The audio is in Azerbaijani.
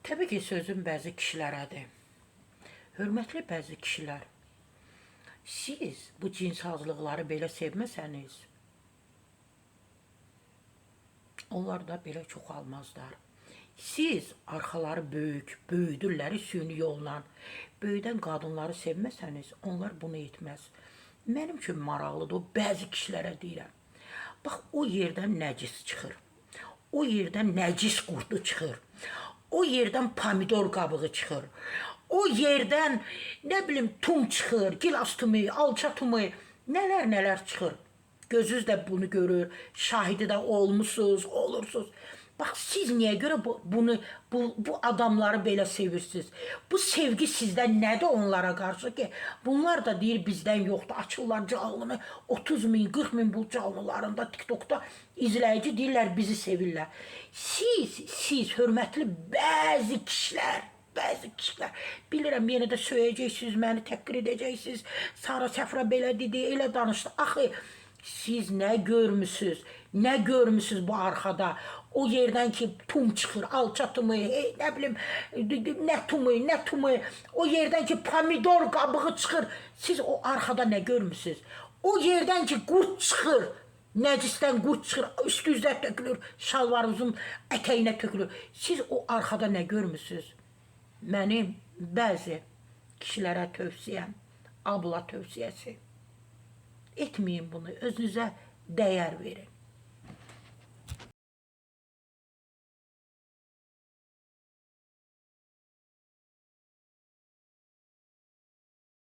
Təbii ki, sözüm bəzi kişilərədir. Hörmətli bəzi kişilər, siz bu cinsazlıqları belə sevməsəniz, onlar da belə çoxalmazlar. Siz arxaları böyük, böyüdürləri süni yolla, böyüdən qadınları sevməsəniz, onlar bunu etməz. Mənim üçün maraqlıdır, o bəzi kişilərə deyirəm. Bax, o yerdən nəcis çıxır, o yerdən nəcis qurdu çıxır, o yerdən pomidor qabığı çıxır, o yerdən, nə bilim, tum çıxır, gilas tumu, alça tumu, nələr çıxır. Gözünüz də bunu görür, şahidi də olmuşsunuz, olursunuz. Bax, siz niyə görə bu adamları belə sevirsiniz? Bu sevgi sizdən nədir onlara qarşı ki, bunlar da deyir bizdən yoxdur, açırlar canlını, 30 min, 40 min bu canlılarında, TikTokda izləyici deyirlər, bizi sevirlər. Siz hörmətli bəzi kişilər, bilirəm, yenə də söyləyəcəksiniz, məni təhqir edəcəksiniz, Sara Səfra belə dedi, elə danışdı. Axı, siz nə görmüsünüz bu arxada? O yerdən ki, tum çıxır, alça tumu, nə bilim, nə tumu, o yerdən ki, pomidor qabığı çıxır. Siz o arxada nə görmüsünüz? O yerdən ki, qurd çıxır, nəcisdən qurd çıxır, üstünüzdə tökülür, şalvarınızın ətəyinə tökülür. Siz o arxada nə görmüsünüz? Mənim bəzi kişilərə tövsiyəm, abla tövsiyəsi. Etməyin bunu, özünüzə dəyər verin.